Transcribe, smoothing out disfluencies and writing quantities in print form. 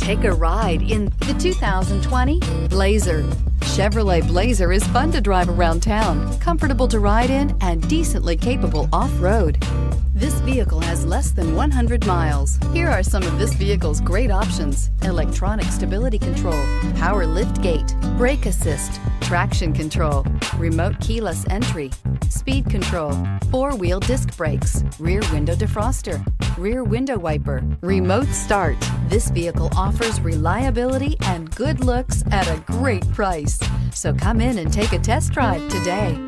Take a ride in the 2020 Blazer. Chevrolet Blazer is fun to drive around town, comfortable to ride in, and decently capable off-road. This vehicle has less than 100 miles. Here are some of this vehicle's great options: electronic stability control, power lift gate, brake assist, traction control, remote keyless entry, speed control, four-wheel disc brakes, rear window defroster, rear window wiper, remote start. This vehicle offers reliability and good looks at a great price. So come in and take a test drive today.